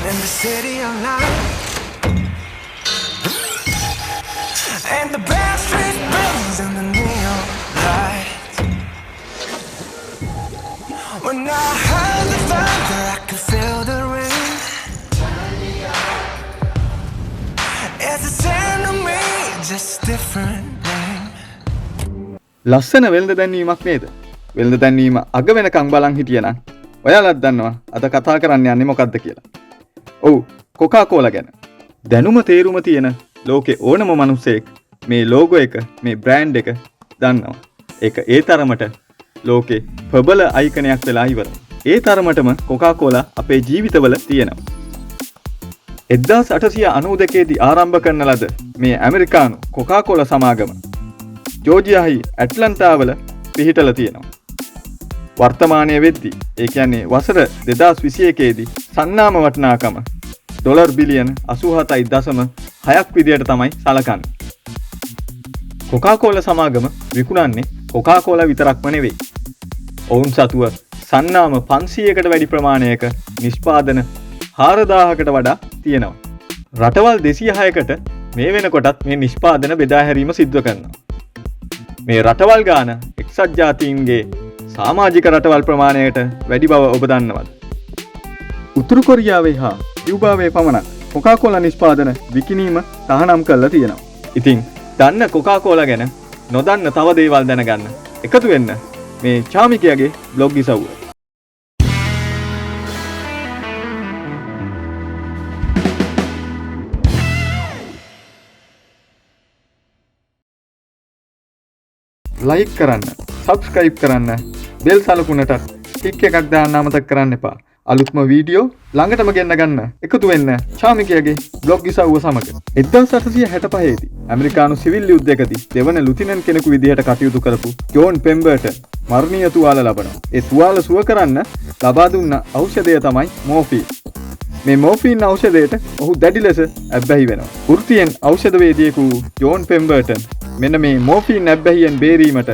in the city of light, and the best street burns in the neon light. When I heard the thunder, I could feel the rain. It's the same to me, just different name. ලස්සන වෙළඳ දැන්වීමක් නේද? වෙළඳ දැන්වීම අග වෙනකන් බලන් හිටියනම් ඔයාලත් දන්නවා අද කතා කරන්න යන්නේ මොකද්ද කියලා. ඔව්, කොකාකෝලා ගැන. දැනුම තේරුම තියෙන ලෝකේ ඕනම මිනිස්සෙක් මේ ලෝගෝ එක, මේ බ්‍රෑන්ඩ් එක දන්නවා. ඒක ඒ තරමට ලෝකේ ප්‍රබල අයිකනයක් වෙලා ඉවරයි. ඒ තරමටම කොකාකෝලා අපේ ජීවිතවල තියෙනවා. 1892 දී ආරම්භ කරන ලද මේ ඇමරිකානු කොකාකෝලා සමාගම ජෝර්ජියාහි ඇට්ලන්ටාවල පිහිටලා තියෙනවා. වර්තමානයේ වෙද්දී, ඒ කියන්නේ වසර 2021 දී සන්නාම වටිනාකම ඩොලර් බිලියන 87.6ක් විදියට තමයි සලකන්නේ. කොකාකෝලා සමාගම විකුණන්නේ කොකාකෝලා විතරක්ම නෙවෙයි. ඔවුන් සතුව සන්නාම 500කට වැඩි ප්‍රමාණයක නිෂ්පාදන 4000කට වඩා තියෙනවා. රටවල් 206කට මේ වෙනකොටත් මේ නිෂ්පාදන බෙදා හැරීම සිද්ධ කරනවා. මේ රටවල් ගාන එක්සත් ජාතීන්ගේ සමාජික රටවල් ප්‍රමාණයට වැඩි බව ඔබ දන්නවද? උතුරු කොරියාවේ හා කියුබාවේ පමණක් කොකාකෝලා නිෂ්පාදන විකිණීම තහනම් කරලා තියෙනවා. ඉතින් දන්න කොකාකෝලා ගැන නොදන්න තව දේවල් දැනගන්න එකතු වෙන්න මේ චාමිකයාගේ බ්ලොග් ඉසව්ව. ලයික් කරන්න, සබ්ස්ක්‍රයිබ් කරන්න, බෙල් සලකුණට ටික් එකක් දාන්න අමතක කරන්න එපා. අලුත්ම වීඩියෝ ළඟටම ගෙන්න ගන්න එකතු වෙන්න චාමිකයාගේ බ්ලොග් ඉසව්ව සමග. 1865 දී ඇමරිකානු සිවිල් යුද්ධයකදී දෙවන ලුතිනන්ට් කෙනෙකු විදිහට කටයුතු කරපු ජෝන් පෙම්බර්ටන් මරණීය තුවාල ලබනවා. ඒ තුවාල සුව කරන්න ලබා දුන්න ඖෂධය තමයි මෝෆීන්. මේ මෝෆීන් ඖෂධයට ඔහු දැඩි ලෙස ඇබ්බැහි වෙනවා. වෘත්තියෙන් ඖෂධවේදියෙකු ජෝන් පෙම්බර්ටන් මෙන්න මේ මෝෆීන් ඇබ්බැහියෙන් බේරීමට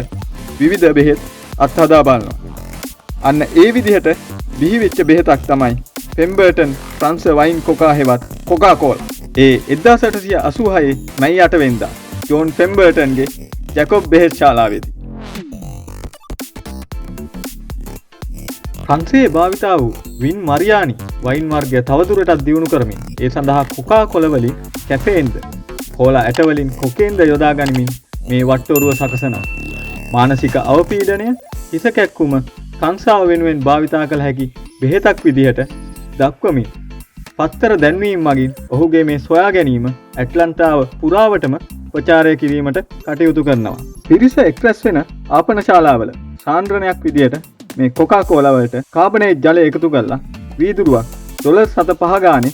විවිධ බෙහෙත් අත්හදා බලනවා. අන්න ඒ විදිහට බිහිවෙච්ච බෙහෙතක් තමයි පෙම්බර්ටන් ෆ්‍රාන්ස් වයින් කොකා හෙවත් කොකාකෝලා. ඒ 1886 මැයි 8 වෙනිදා ජෝන් පෙම්බර්ටන්ගේ ජැකොබ් බෙහෙත් ශාලාවේදී. ෆ්‍රාන්සයේ භාවිතා වූ වින් මරියානි වයින් වර්ගය තවදුරටත් දියුණු කරමින් ඒ සඳහා කොකාකෝලා වලින් කැෆේන්ද, කෝලා ඇට වලින් කොකේන්ද යොදා ගනිමින් මේ වට්ටෝරුව සකසනවා. මානසික අවපීඩනය, හිස කැක්කුම, කංසාව වෙනුවෙන් භාවිතා කළ හැකි බෙහෙතක් විදිහට දක්වමින් පත්තර දැන්වීම මගින් ඔහුගේ මේ සොයා ගැනීම ඇට්ලන්ටාව පුරාවටම ප්‍රචාරය කිරීමට කටයුතු කරනවා. පිරිස එක්රැස් වෙන ආපන ශාලාවල සාන්ද්‍රණයක් විදිහට මේ කොකාකෝලා වලට කාබනේට් ජලය එකතු කරලා වීදුරුවක් $7.5 ගානේ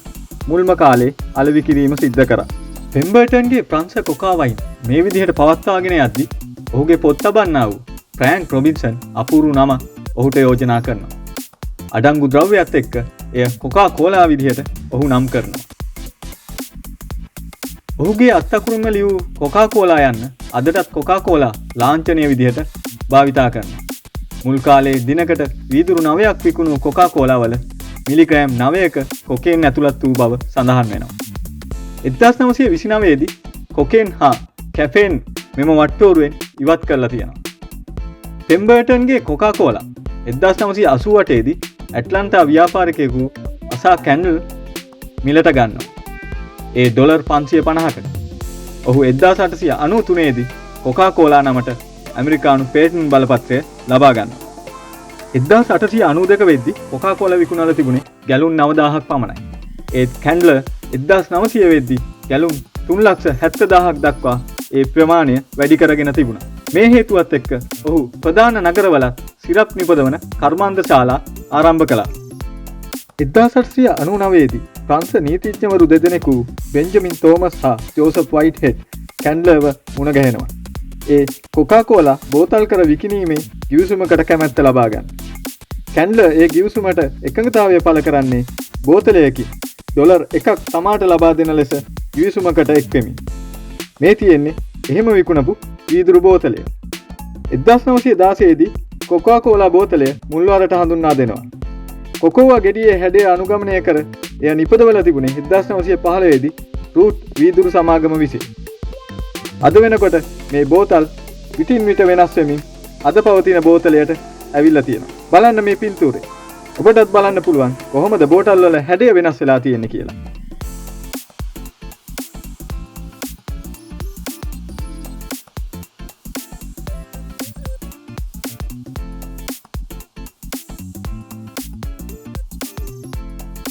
මුල්ම කාලේ අලෙවි කිරීම සිද්ධ කරා. පෙම්බර්ටන්ගේ ප්‍රංශ කොකා වයින් මේ විදිහට පවත්වාගෙන යද්දී ඔහුගේ පොත් තබන්නා වූ ෆ්‍රෑන්ක් රොබින්සන් අපූර්ව නම ඔහුට යෝජනා කරනවා. අඩංගු ද්‍රව්‍යයත් එක්ක එය කොකාකෝලා විදිහට ඔහු නම් කරනවා. ඔහුගේ අත්අකුරින්ම ලියූ කොකාකෝලා යන්න අදටත් කොකාකෝලා ලාංඡනීය විදිහට භාවිතා කරනවා. මුල් කාලේ දිනකට වීදුරු 9ක් විකුණු කොකාකෝලා වල මිලිග්‍රෑම් 9ක කොකේන් ඇතුළත් වූ බව සඳහන් වෙනවා. 1929 දී කොකේන් හා කැෆේන් මෙම වට්ටෝරුවෙන් ඉවත් කරලා තියෙනවා. පෙම්බර්ටන්ගේ කොකාකෝලා 1988 දී ඇට්ලන්ටා ව්‍යාපාරිකයෙකු අසා කැන්ඩල් මිලට ගන්නවා. ඒ ඩොලර් 550කට. ඔහු 1893 දී කොකාකෝලා නමට ඇමරිකානු පේටන්ට් බලපත්‍රය ලබා ගන්නවා. 1892 වෙද්දී කොකාකෝලා විකුණලා තිබුණේ ගැලුන් 9000ක් පමණයි. ඒත් කැන්ඩලර් 1900 වෙද්දී ගැලුන් 3,70,000ක් දක්වා ඒ ප්‍රමාණය වැඩි කරගෙන තිබුණා. මේ හේතුවත් එක්ක ඔහු ප්‍රධාන නගරවල සිරප් නිපදවන කර්මාන්ත ශාලා ආරම්භ කළා. 1899 දී ෆ්‍රාන්ස් නීතිඥවරු දෙදෙනෙකු බෙන්ජමින් තෝමස් හා ජෝසප් වයිට්හෙඩ් කැන්ඩලර්ව මුණ ගැහෙනවා. ඒ කොකාකෝලා බෝතල් කර විකිණීමේ ගිවිසුමකට කැමැත්ත ලබා ගන්න. කැන්ඩලර් ඒ ගිවිසුමට එකඟතාවය පළ කරන්නේ බෝතලයකින් ඩොලර් 1ක් තමාට ලබා දෙන ලෙස ගිවිසුමකට එක්වෙමින්. මේ තියෙන්නේ එහෙම විකුණපු වීදුරු බෝතලය. 1916 දී කොකාකෝලා බෝතලය මුල්වරට හඳුන්වා දෙනවා. කොකෝවා ගෙඩියේ හැඩය අනුගමනය කර එය නිපදවලා තිබුණේ 1915 දී රූට් වීදුරු සමාගම විසින්. අද වෙනකොට මේ බෝතල් විටින් විට වෙනස් වෙමින් අද පවතින බෝතලයට ඇවිල්ලා තියෙනවා. බලන්න මේ පින්තූරේ. ඔබටත් බලන්න පුළුවන් කොහොමද බෝතල් වල හැඩය වෙනස් වෙලා තියෙන්නේ කියලා.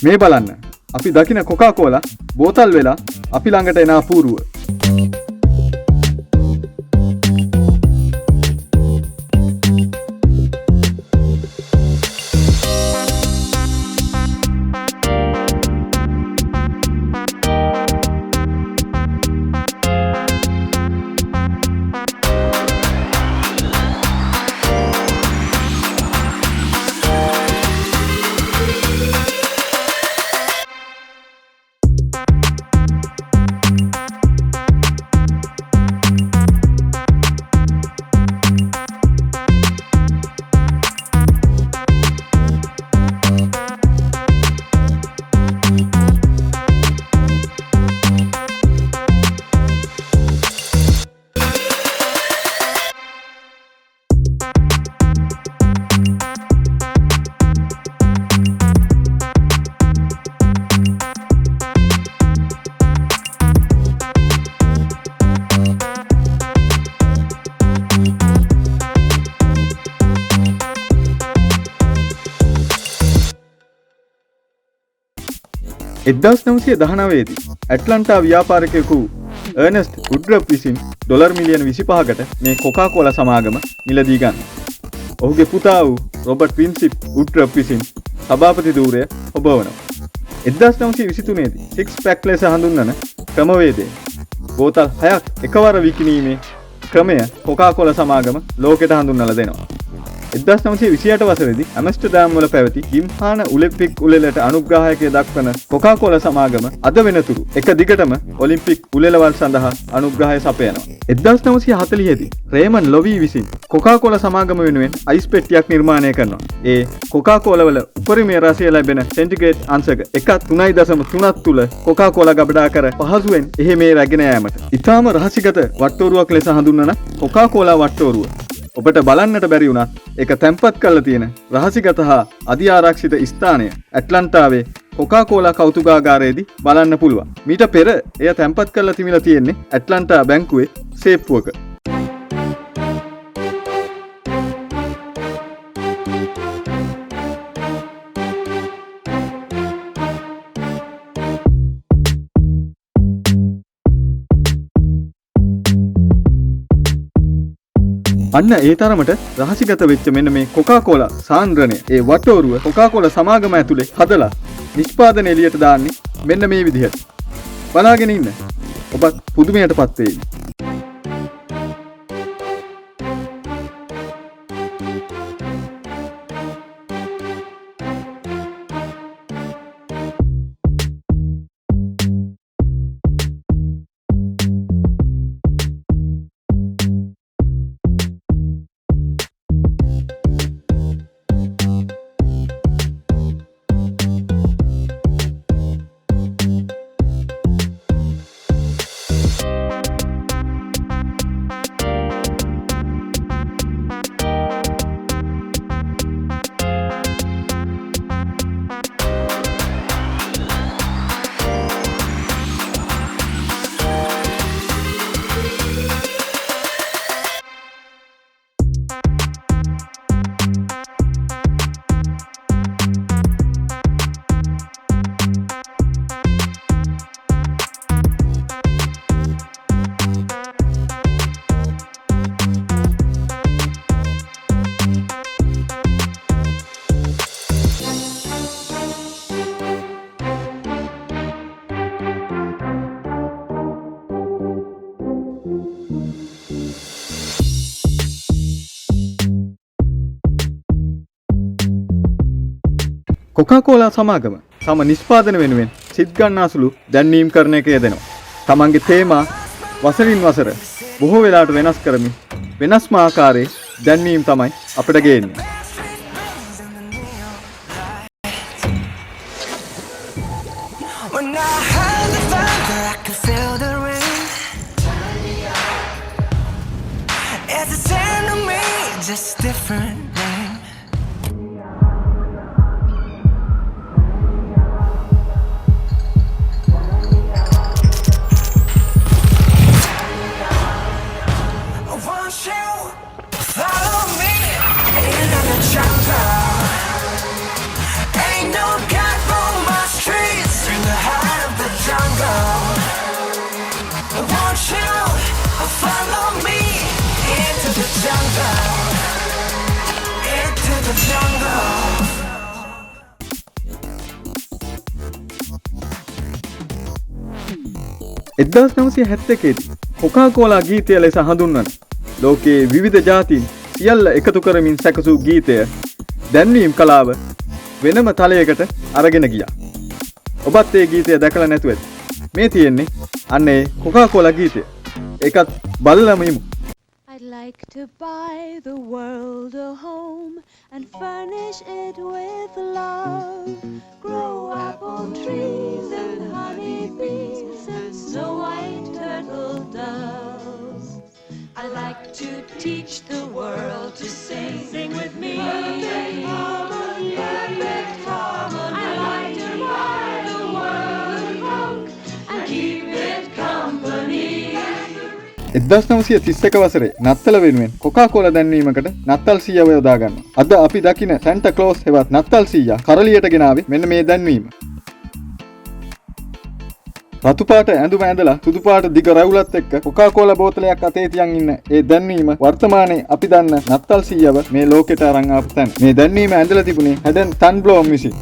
මේ බලන්න අපි දකින කොකාකෝලා බෝතල් වෙලා අපි ළඟට එන අපූර්ව. එක්දස් 919 දී ඇට්ලන්ටා ව්‍යාපාරිකයෙකු අර්නෙස්ට් උඩ්රප් විසින් ඩොලර් මිලියන 25කට මේ කොකාකෝලා සමාගම මිලදී ගන්නවා. ඔහුගේ පුතා වූ රොබර්ට් වින්සිප් උඩ්රප් විසින් සභාපති ධූරය ඔබවනවා. 1923 දී 6 පැක් ලෙස හඳුන්වන ක්‍රමවේදයෙන් බෝතල් 6ක් එකවර විකිණීමේ ක්‍රමය කොකාකෝලා සමාගම ලෝකෙට හඳුන්වලා දෙනවා. 1928 වසරේදී ඇම්ස්ටර්ඩම් වල පැවති ගිම්හාන ඔලිම්පික් උළෙලට අනුග්‍රහයකය දක්වන කොකාකෝලා සමාගම අද වෙනතුරු එක දිගටම ඔලිම්පික් උළෙලවල් සඳහා අනුග්‍රහය සපයනවා. 1940 දී රේමන් ලොවී විසින් කොකාකෝලා සමාගම වෙනුවෙන් අයිස් පෙට්ටියක් නිර්මාණය කරනවා. ඒ කොකාකෝලා වල උපරිමයේ රසය ලැබෙන සෙන්ටිග්‍රේඩ් අංශක 1.3.3 තුල කොකාකෝලා ගබඩා කර පහසුවෙන් එහි මේ රැගෙන යාමට. ඊටාම රහසිගත වට්ටෝරුවක් ලෙස හඳුන්වන කොකාකෝලා වට්ටෝරුව. ඔබට බලන්නට බැරි වුණත් ඒක තැන්පත් කරලා තියෙන රහසිගත හා අධිආරක්ෂිත ස්ථානය ඇට්ලන්ටාවේ කොකාකෝලා කෞතුකාගාරයේදී බලන්න පුළුවන්. මීට පෙර එය තැන්පත් කරලා තිබිලා තියෙන්නේ ඇට්ලන්ටා බැංකුවේ සේප්පුවක. අන්න ඒ තරමට රහසිගත වෙච්ච මෙන්න මේ කොකාකෝලා සාන්ද්‍රණය ඒ වටෝරුව කොකාකෝලා සමාගම ඇතුලේ හදලා නිෂ්පාදන එළියට දාන්නේ මෙන්න මේ විදිහට. බලාගෙන ඉන්න. ඔබත් පුදුමයටපත් වෙයි. කොකාකෝලා සමාගම තම නිෂ්පාදන වෙනුවෙන් සිත් ගන්නාසුළු දැන්වීම් කරන එක යෙදෙනවා. තමන්ගේ තේමා වසරින් වසර බොහෝ වෙලාවට වෙනස් කරමින් වෙනස්ම ආකාරයේ දැන්වීම් තමයි අපිට ගේන්නේ. different name. Won't you follow me into the jungle? Ain't no God for my streets in the heart of the jungle. Won't you follow me into the jungle? Into the jungle. 1971 Coca Cola ගීතය ලෙස හඳුන්වන ලෝකයේ විවිධ ජාතීන් සියල්ල එකතු කරමින් සැකසූ ගීතය දැන්වීම් කලාව වෙනම තලයකට අරගෙන ගියා. ඔබත් ඒ ගීතය දැකලා නැතුව ඇති. මේ තියෙන්නේ අන්න ඒ කොකාකෝලා ගීතය. ඒකත් බලලම ඉමු. I'd like to buy the world a home and furnish it with love. Grow apple trees and honey bees and snow white turtle doves. I like to teach the world to sing. Sing with me. Perfect harmony. Perfect harmony. I like to buy the world a Coke and keep it company. 1931 වසරේ නත්තල වෙනුවෙන් Coca Cola දැන්වීමකට නත්තල් සීයාව යොදා ගන්නවා. අද අපි දකින Santa close හෙවත් නත්තල් සීයා කරලියට ගෙනාවේ මෙන්න මේ දැන්වීම. රතු පාට ඇඳුම ඇඳලා සුදු පාට දිග රැවුලත් එක්ක කොකාකෝලා බෝතලයක් අතේ තියන් ඉන්න ඒ දැන්වීම වර්තමානයේ අපි දන්න නත්තල් සීයාව මේ ලෝකෙට අරන් ආපු තැන. මේ දැන්වීම ඇඳලා තිබුණේ හැඩන් ටන්බ්ලෝම් විසින්.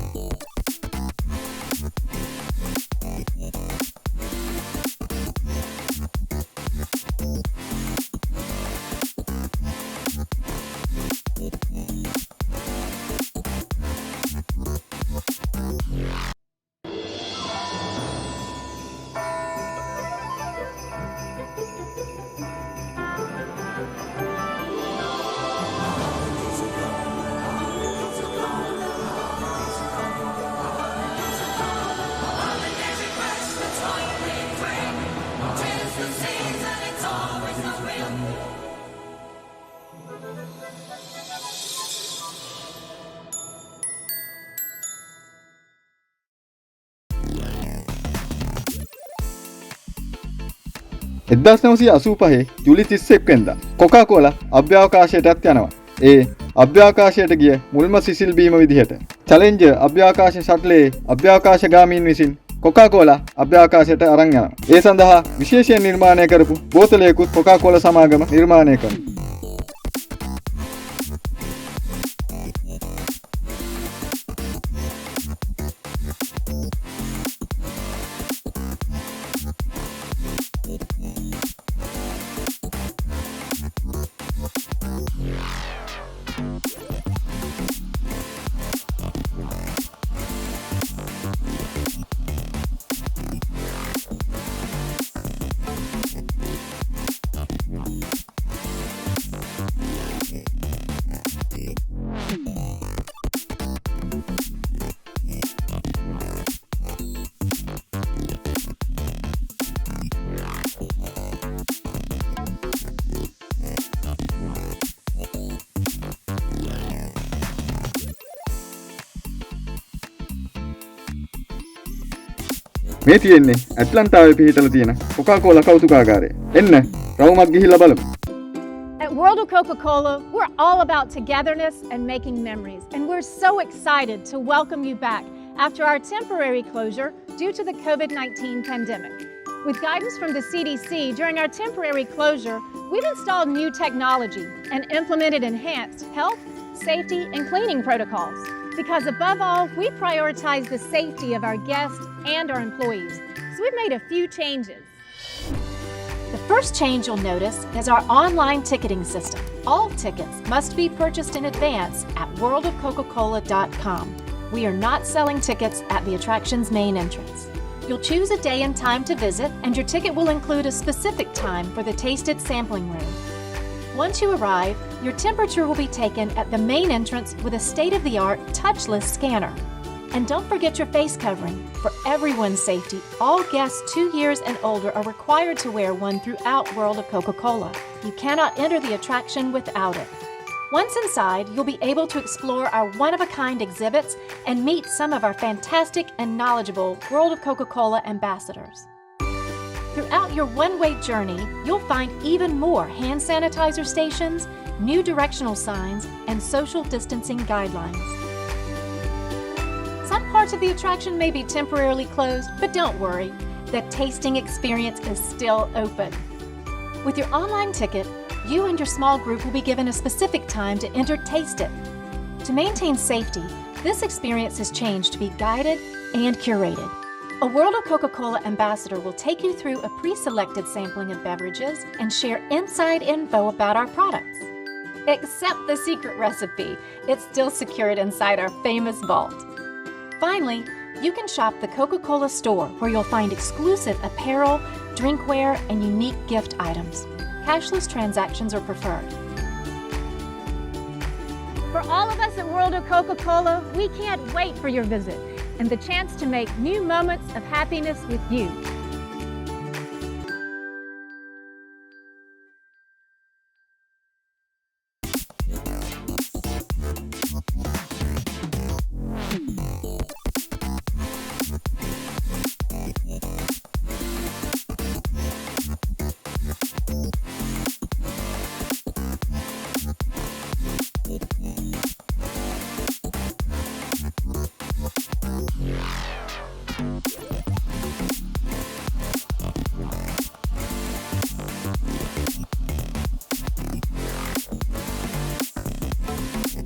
එදදාස් නවසී අසූපහේ ජුලි 31 වෙනිදා කොකාකෝලා අභ්‍යවකාශයටත් යනවා. ඒ අභ්‍යවකාශයට ගිය මුල්ම සිසිල් බීම විදිහට චැලෙන්ජර් අභ්‍යවකාශ ෂට්ලේ අභ්‍යවකාශගාමීන් විසින් කොකාකෝලා අභ්‍යවකාශයට අරන් යනවා. ඒ සඳහා විශේෂයෙන් නිර්මාණය කරපු බෝතලයකුත් කොකාකෝලා සමාගම නිර්මාණය කරනවා. මේ තියෙන්නේ ඇට්ලන්ටාවේ පිහිටලා තියෙන කොකාකෝලා කෞතුකාගාරය. එන්න රවුමක් ගිහිල්ලා බලමු. At World of Coca-Cola, we're all about togetherness and making memories, and we're so excited to welcome you back after our temporary closure due to the COVID-19 pandemic. With guidance from the CDC during our temporary closure, we've installed new technology and implemented enhanced health, safety, and cleaning protocols. Because above all, we prioritize the safety of our guests and our employees. So we've made a few changes. The first change you'll notice is our online ticketing system. All tickets must be purchased in advance at worldofcoca-cola.com. We are not selling tickets at the attraction's main entrance. You'll choose a day and time to visit, and your ticket will include a specific time for the tasted sampling room. Once you arrive, your temperature will be taken at the main entrance with a state-of-the-art touchless scanner. And don't forget your face covering. For everyone's safety, all guests 2 years and older are required to wear one throughout World of Coca-Cola. You cannot enter the attraction without it. Once inside, you'll be able to explore our one-of-a-kind exhibits and meet some of our fantastic and knowledgeable World of Coca-Cola ambassadors. Throughout your one-way journey, you'll find even more hand sanitizer stations, new directional signs, and social distancing guidelines. Some parts of the attraction may be temporarily closed, but don't worry, the tasting experience is still open. With your online ticket, you and your small group will be given a specific time to enter Taste It. To maintain safety, this experience has changed to be guided and curated. A World of Coca-Cola ambassador will take you through a pre-selected sampling of beverages and share inside info about our products. Except the secret recipe, it's still secured inside our famous vault. Finally, you can shop the Coca-Cola store where you'll find exclusive apparel, drinkware, and unique gift items. Cashless transactions are preferred. For all of us at World of Coca-Cola, we can't wait for your visit and the chance to make new moments of happiness with you.